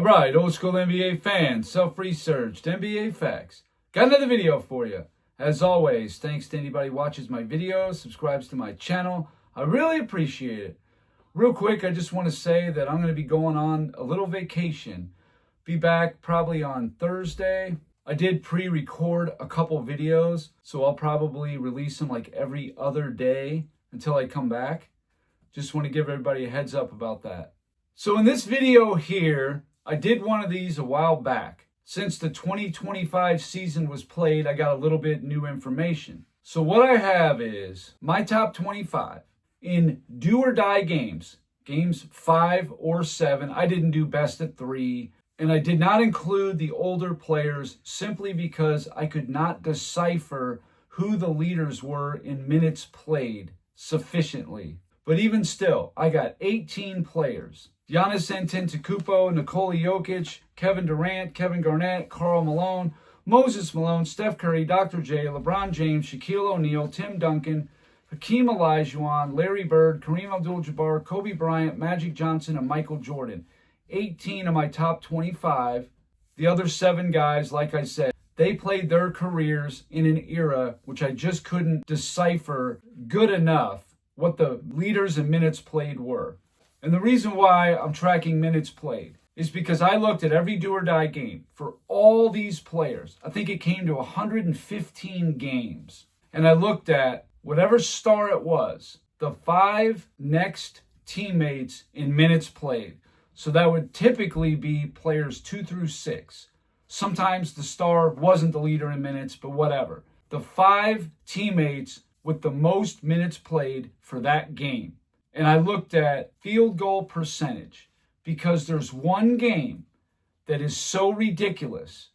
All right, old school NBA fans, self-researched NBA facts. Got another video for you. As always, thanks to anybody who watches my videos, subscribes to my channel. I really appreciate it. Real quick, I just want to say that I'm going to be going on a little vacation. Be back probably on Thursday. I did pre-record a couple videos, so I'll probably release them like every other day until I come back. Just want to give everybody a heads up about that. So in this video here, I did one of these a while back. Since the 2025 season was played, I got a little bit new information. So what I have is my top 25 in do or die games, games 5 or 7. I didn't do best at 3, and I did not include the older players simply because I could not decipher who the leaders were in minutes played sufficiently. But even still, I got 18 players. Giannis Antetokounmpo, Nikola Jokic, Kevin Durant, Kevin Garnett, Karl Malone, Moses Malone, Steph Curry, Dr. J, LeBron James, Shaquille O'Neal, Tim Duncan, Hakeem Olajuwon, Larry Bird, Kareem Abdul-Jabbar, Kobe Bryant, Magic Johnson, and Michael Jordan. 18 of my top 25. The other 7 guys, like I said, they played their careers in an era which I just couldn't decipher good enough what the leaders in minutes played were. And the reason why I'm tracking minutes played is because I looked at every do or die game for all these players. I think it came to 115 games. And I looked at whatever star it was, the 5 next teammates in minutes played. So that would typically be players 2 through 6. Sometimes the star wasn't the leader in minutes, but whatever. The 5 teammates with the most minutes played for that game. And I looked at field goal percentage because there's one game that is so ridiculous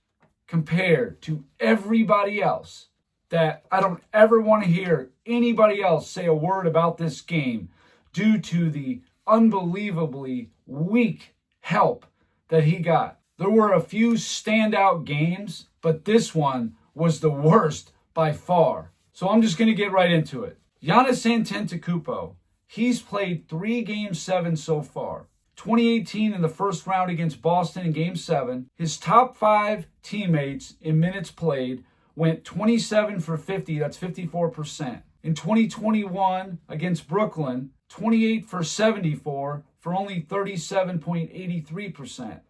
compared to everybody else that I don't ever want to hear anybody else say a word about this game due to the unbelievably weak help that he got. There were a few standout games, but this one was the worst by far. So I'm just going to get right into it. Giannis Antetokounmpo. He's played 3 Game 7 so far. 2018 in the first round against Boston in Game 7. His top 5 teammates in minutes played went 27 for 50. That's 54%. In 2021 against Brooklyn, 28 for 74 for only 37.83%.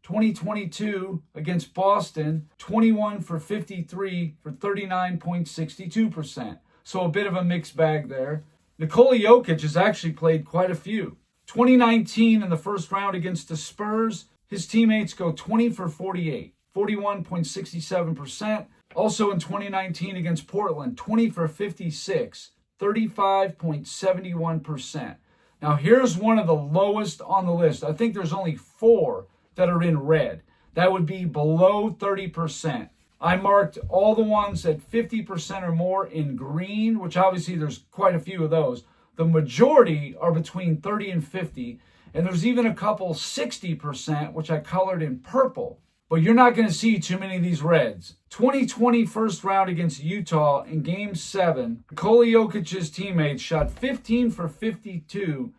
2022 against Boston, 21 for 53 for 39.62%. So a bit of a mixed bag there. Nikola Jokic has actually played quite a few. 2019 in the first round against the Spurs, his teammates go 20 for 48, 41.67%. Also in 2019 against Portland, 20 for 56, 35.71%. Now here's one of the lowest on the list. I think there's only 4 that are in red. That would be below 30%. I marked all the ones at 50% or more in green, which obviously there's quite a few of those. The majority are between 30 and 50, and there's even a couple 60%, which I colored in purple. But you're not going to see too many of these reds. 2020 first round against Utah in Game 7, Nikola Jokic's teammates shot 15 for 52,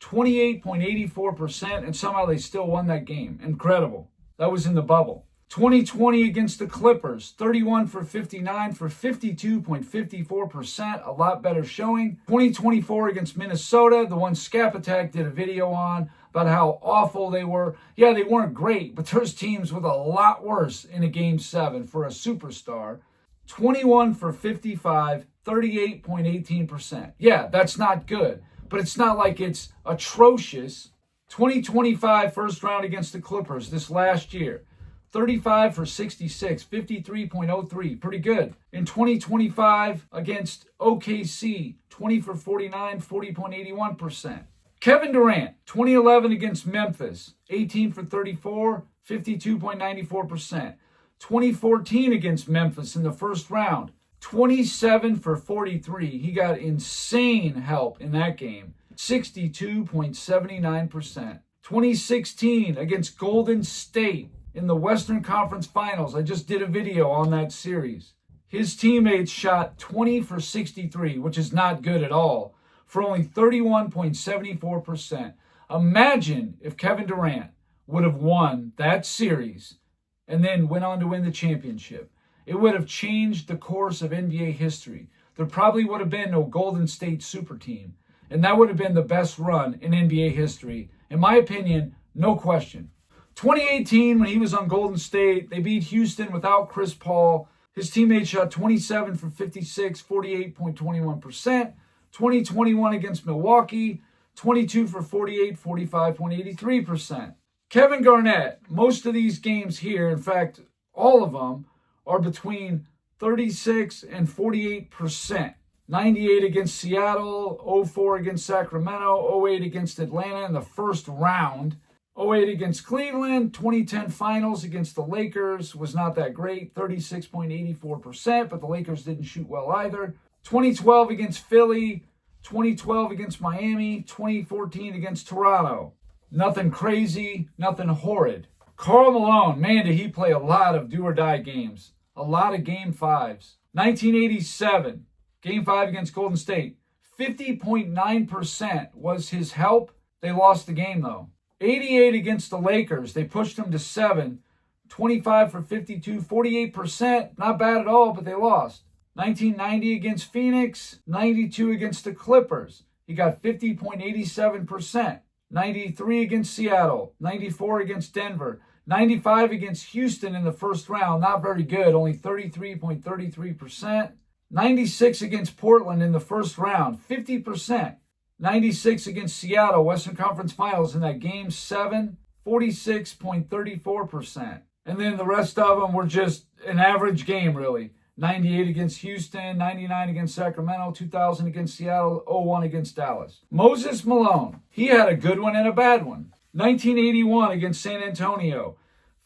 28.84%, and somehow they still won that game. Incredible. That was in the bubble. 2020 against the Clippers, 31 for 59 for 52.54%, a lot better showing. 2024 against Minnesota, the one Scap Attack did a video on about how awful they were. Yeah, they weren't great, but there's teams with a lot worse in a Game 7 for a superstar. 21 for 55, 38.18%. Yeah, that's not good, but it's not like it's atrocious. 2025 first round against the Clippers this last year. 35 for 66, 53.03, pretty good. In 2025 against OKC, 20 for 49, 40.81%. Kevin Durant, 2011 against Memphis, 18 for 34, 52.94%. 2014 against Memphis in the first round, 27 for 43. He got insane help in that game, 62.79%. 2016 against Golden State, in the Western Conference Finals. I just did a video on that series. His teammates shot 20 for 63, which is not good at all, for only 31.74%. Imagine if Kevin Durant would have won that series and then went on to win the championship, it would have changed the course of NBA history. There probably would have been no Golden State super team, and that would have been the best run in NBA history. In my opinion, no question. 2018, when he was on Golden State, they beat Houston without Chris Paul. His teammates shot 27 for 56, 48.21%. 2021 against Milwaukee, 22 for 48, 45.83%. Kevin Garnett, most of these games here, in fact, all of them, are between 36 and 48%. 98 against Seattle, 04 against Sacramento, 08 against Atlanta in the first round, 08 against Cleveland, 2010 finals against the Lakers was not that great, 36.84%, but the Lakers didn't shoot well either. 2012 against Philly, 2012 against Miami, 2014 against Toronto. Nothing crazy, nothing horrid. Karl Malone, man, did he play a lot of do-or-die games. A lot of Game 5s. 1987, Game 5 against Golden State. 50.9% was his help. They lost the game, though. 88 against the Lakers. They pushed them to 7. 25 for 52, 48%. Not bad at all, but they lost. 1990 against Phoenix. 92 against the Clippers. He got 50.87%. 93 against Seattle. 94 against Denver. 95 against Houston in the first round. Not very good, only 33.33%. 96 against Portland in the first round, 50%. 96 against Seattle, Western Conference Finals in that Game 7, 46.34%. And then the rest of them were just an average game, really. 98 against Houston, 99 against Sacramento, 2000 against Seattle, 01 against Dallas. Moses Malone, he had a good one and a bad one. 1981 against San Antonio,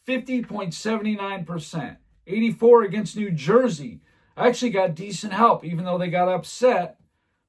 50.79%. 84 against New Jersey, actually got decent help, even though they got upset,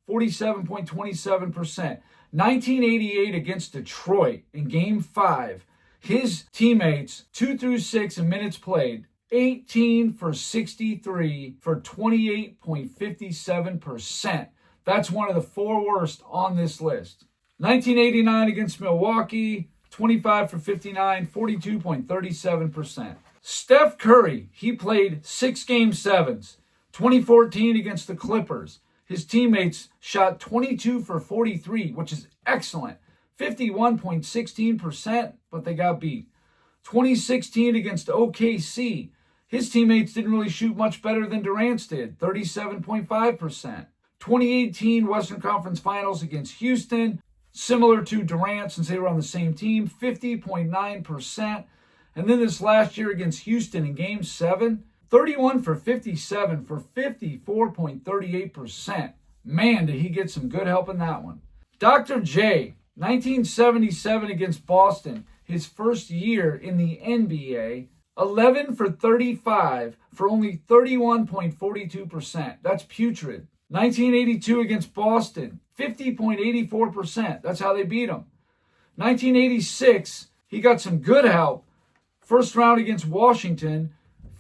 47.27%. 1988 against Detroit in Game 5, his teammates, 2 through 6 in minutes played, 18 for 63 for 28.57%. That's one of the 4 worst on this list. 1989 against Milwaukee, 25 for 59, 42.37%. Steph Curry, he played 6 Game 7s. 2014 against the Clippers. His teammates shot 22 for 43, which is excellent. 51.16%, but they got beat. 2016 against OKC. His teammates didn't really shoot much better than Durant's did, 37.5%. 2018 Western Conference Finals against Houston, similar to Durant since they were on the same team, 50.9%. And then this last year against Houston in Game 7, 31 for 57 for 54.38%. Man, did he get some good help in that one. Dr. J, 1977 against Boston, his first year in the NBA, 11 for 35 for only 31.42%. That's putrid. 1982 against Boston, 50.84%. That's how they beat him. 1986, he got some good help. First round against Washington,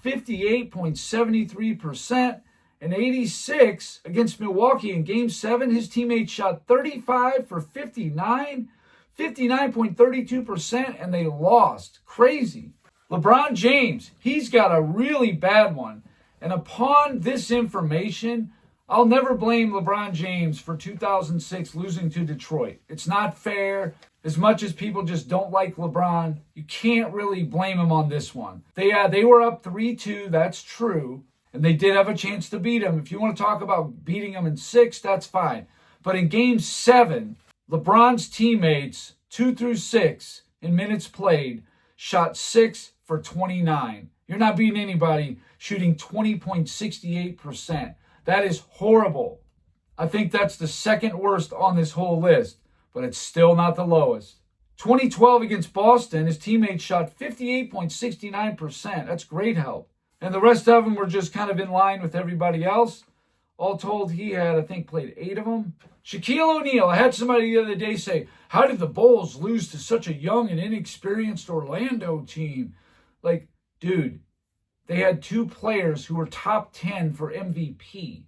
58.73%. And 86 against Milwaukee in Game 7, his teammates shot 35 for 59, 59.32%, and they lost. Crazy. LeBron James, he's got a really bad one. And upon this information, I'll never blame LeBron James for 2006 losing to Detroit. It's not fair. As much as people just don't like LeBron, you can't really blame him on this one. They were up 3-2, that's true. And they did have a chance to beat him. If you want to talk about beating him in 6, that's fine. But in Game 7, LeBron's teammates, 2 through 6 in minutes played, shot 6 for 29. You're not beating anybody shooting 20.68%. That is horrible. I think that's the second worst on this whole list, but it's still not the lowest. 2012 against Boston, his teammates shot 58.69%. That's great help. And the rest of them were just kind of in line with everybody else. All told, he had, I think, played 8 of them. Shaquille O'Neal, I had somebody the other day say, how did the Bulls lose to such a young and inexperienced Orlando team? Like, dude, they had 2 players who were top 10 for MVP.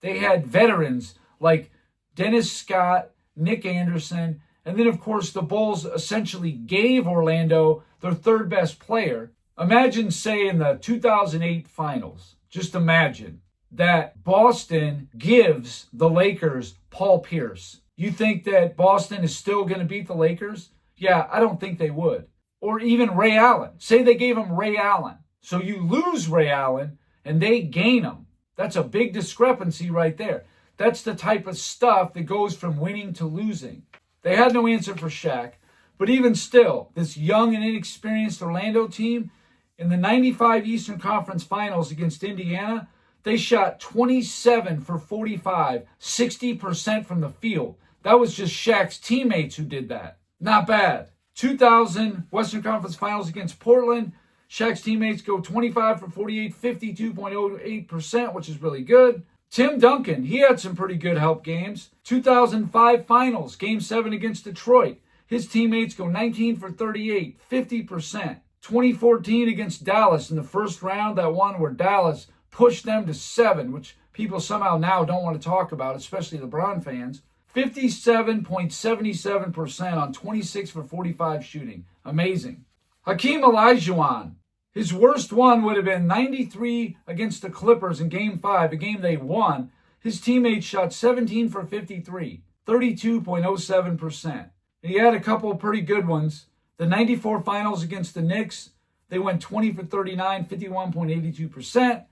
They had veterans like Dennis Scott, Nick Anderson, And then, of course, the Bulls essentially gave Orlando their third best player. Imagine, say, in the 2008 finals, just imagine that Boston gives the Lakers Paul Pierce. You think that Boston is still going to beat the Lakers? Yeah, I don't think they would. Or even Ray Allen. Say they gave him Ray Allen. So you lose Ray Allen and they gain him. That's a big discrepancy right there. That's the type of stuff that goes from winning to losing. They had no answer for Shaq. But even still, this young and inexperienced Orlando team, in the 95 Eastern Conference Finals against Indiana, they shot 27 for 45, 60% from the field. That was just Shaq's teammates who did that. Not bad. 2000 Western Conference Finals against Portland, Shaq's teammates go 25 for 48, 52.08%, which is really good. Tim Duncan, he had some pretty good help games. 2005 Finals, Game 7 against Detroit. His teammates go 19 for 38, 50%. 2014 against Dallas in the first round, that one where Dallas pushed them to 7, which people somehow now don't want to talk about, especially LeBron fans. 57.77% on 26 for 45 shooting. Amazing. Hakeem Olajuwon, his worst one would have been 93 against the Clippers in Game 5, a game they won. His teammates shot 17 for 53, 32.07%. He had a couple of pretty good ones. The 94 Finals against the Knicks, they went 20 for 39, 51.82%.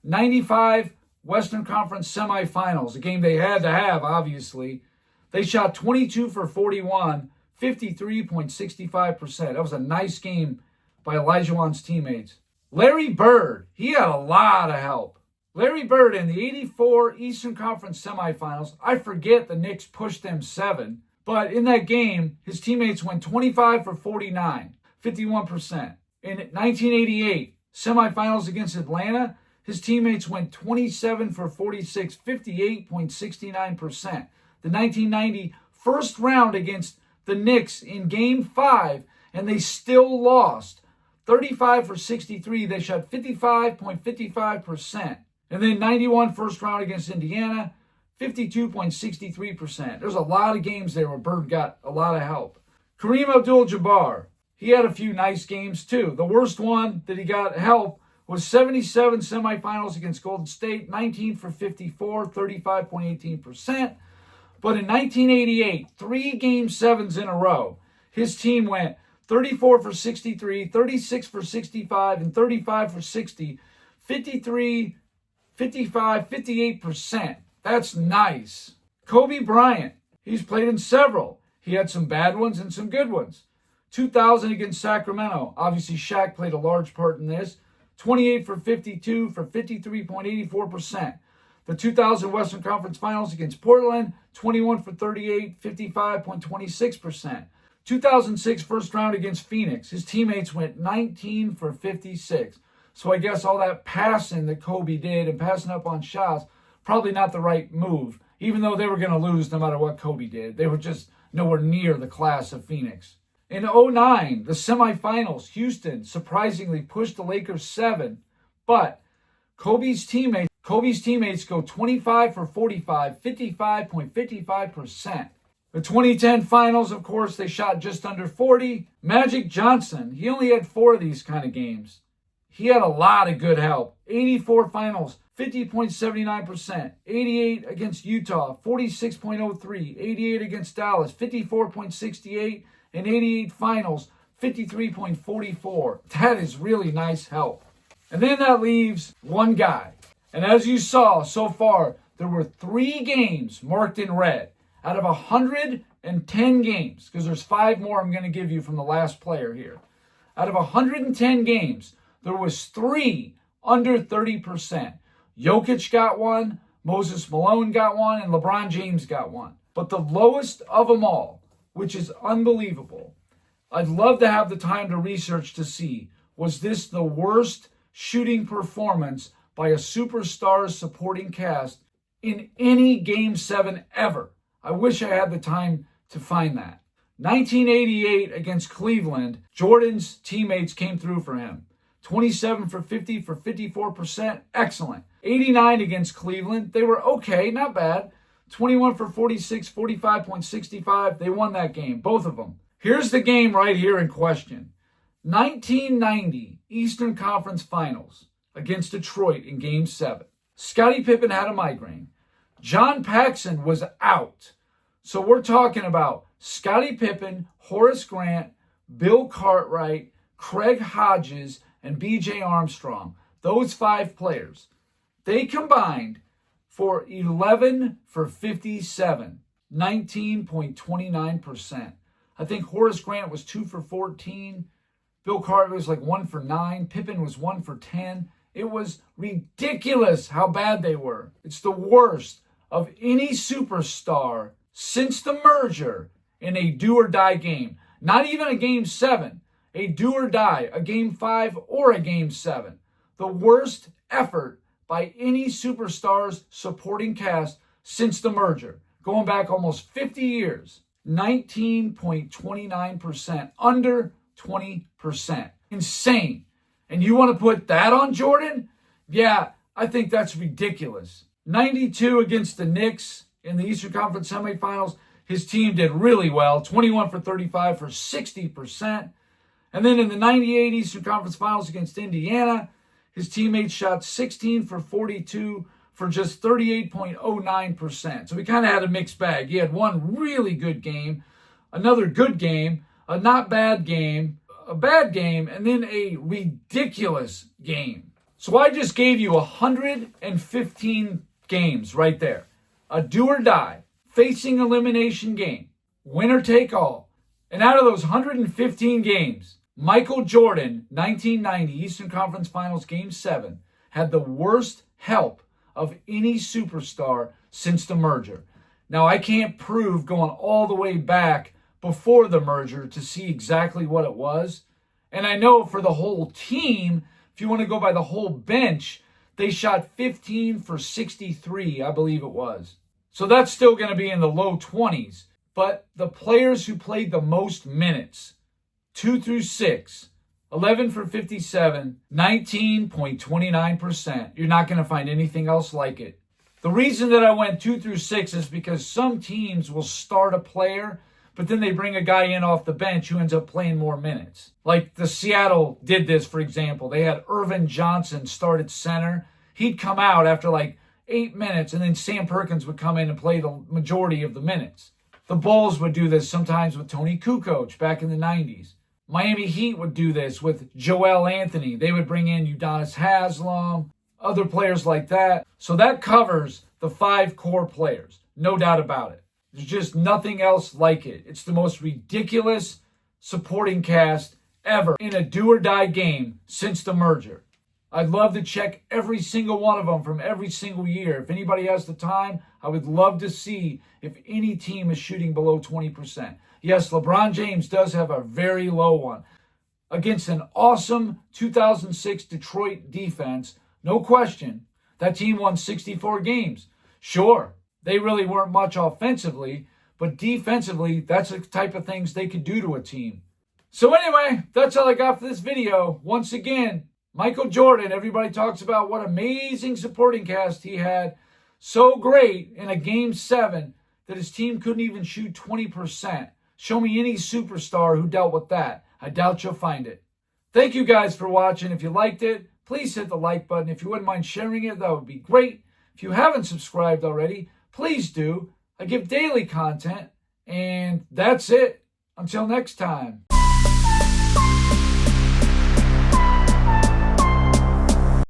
95 Western Conference Semifinals, a game they had to have, obviously. They shot 22 for 41, 53.65%. That was a nice game by Olajuwon's teammates. Larry Bird, he had a lot of help. Larry Bird in the 84 Eastern Conference Semifinals, I forget the Knicks pushed them 7, but in that game, his teammates went 25 for 49, 51%. In 1988 Semifinals against Atlanta, his teammates went 27 for 46, 58.69%. The 1990 first round against the Knicks in Game 5, and they still lost. 35 for 63, they shot 55.55%. And then 91 first round against Indiana, 52.63%. There's a lot of games there where Bird got a lot of help. Kareem Abdul-Jabbar, he had a few nice games too. The worst one that he got help was 77 semifinals against Golden State, 19 for 54, 35.18%. But in 1988, 3 Game 7s in a row, his team went 34 for 63, 36 for 65, and 35 for 60, 53, 55, 58%. That's nice. Kobe Bryant, he's played in several. He had some bad ones and some good ones. 2000 against Sacramento. Obviously, Shaq played a large part in this. 28 for 52 for 53.84%. The 2000 Western Conference Finals against Portland, 21 for 38, 55.26%. 2006 first round against Phoenix. His teammates went 19 for 56. So I guess all that passing that Kobe did and passing up on shots, probably not the right move, even though they were going to lose no matter what Kobe did. They were just nowhere near the class of Phoenix. In 2009, the semifinals, Houston surprisingly pushed the Lakers 7, but Kobe's teammates go 25 for 45, 55.55%. The 2010 finals, of course, they shot just under 40. Magic Johnson, he only had 4 of these kind of games. He had a lot of good help. 84 finals, 50.79%. 88 against Utah, 46.03. 88 against Dallas, 54.68. And 88 finals, 53.44. That is really nice help. And then that leaves one guy. And as you saw so far, there were 3 games marked in red out of 110 games, because there's 5 more I'm going to give you from the last player here. Out of 110 games, there was 3 under 30%. Jokic got 1, Moses Malone got 1, and LeBron James got 1. But the lowest of them all, which is unbelievable, I'd love to have the time to research to see, was this the worst shooting performance by a superstar's supporting cast in any Game 7 ever? I wish I had the time to find that. 1988 against Cleveland, Jordan's teammates came through for him. 27 for 50 for 54%, excellent. 89 against Cleveland, they were okay, not bad. 21 for 46, 45.65. They won that game, both of them. Here's the game right here in question. 1990 Eastern Conference Finals against Detroit in Game 7. Scottie Pippen had a migraine. John Paxson was out. So we're talking about Scottie Pippen, Horace Grant, Bill Cartwright, Craig Hodges, and B.J. Armstrong. Those 5 players. They combined for 11 for 57, 19.29%. I think Horace Grant was 2 for 14. Bill Cartwright was like 1 for 9. Pippen was 1 for 10. It was ridiculous how bad they were. It's the worst of any superstar since the merger in a do-or-die game. Not even a Game 7. A do-or-die, a Game 5 or a Game 7. The worst effort by any superstar's supporting cast since the merger. Going back almost 50 years. 19.29%. Under 20%. Insane. And you want to put that on Jordan? Yeah, I think that's ridiculous. 92 against the Knicks in the Eastern Conference semifinals. His team did really well. 21 for 35 for 60%. And then in the 98 Eastern Conference Finals against Indiana, his teammates shot 16 for 42 for just 38.09%. So he kind of had a mixed bag. He had one really good game, another good game, a not bad game, a bad game, and then a ridiculous game. So I just gave you 115 games right there. A do or die, facing elimination game, winner take all. And out of those 115 games, Michael Jordan, 1990 Eastern Conference Finals Game 7, had the worst help of any superstar since the merger. Now, I can't prove going all the way back before the merger to see exactly what it was. And I know for the whole team, if you want to go by the whole bench, they shot 15 for 63, I believe it was. So that's still going to be in the low 20s. But the players who played the most minutes, 2 through 6, 11 for 57, 19.29%. You're not going to find anything else like it. The reason that I went 2 through 6 is because some teams will start a player, but then they bring a guy in off the bench who ends up playing more minutes. Like the Seattle did this, for example. They had Irvin Johnson start at center. He'd come out after like 8 minutes, and then Sam Perkins would come in and play the majority of the minutes. The Bulls would do this sometimes with Tony Kukoc back in the 90s. Miami Heat would do this with Joel Anthony. They would bring in Udonis Haslem, other players like that. So that covers the 5 core players. No doubt about it. There's just nothing else like it. It's the most ridiculous supporting cast ever in a do-or-die game since the merger. I'd love to check every single one of them from every single year. If anybody has the time, I would love to see if any team is shooting below 20%. Yes, LeBron James does have a very low one. Against an awesome 2006 Detroit defense, no question, that team won 64 games. Sure, they really weren't much offensively, but defensively, that's the type of things they could do to a team. So anyway, that's all I got for this video. Once again, Michael Jordan, everybody talks about what amazing supporting cast he had. So great in a Game 7 that his team couldn't even shoot 20%. Show me any superstar who dealt with that. I doubt you'll find it. Thank you guys for watching. If you liked it, please hit the like button. If you wouldn't mind sharing it, that would be great. If you haven't subscribed already, please do. I give daily content. And that's it. Until next time.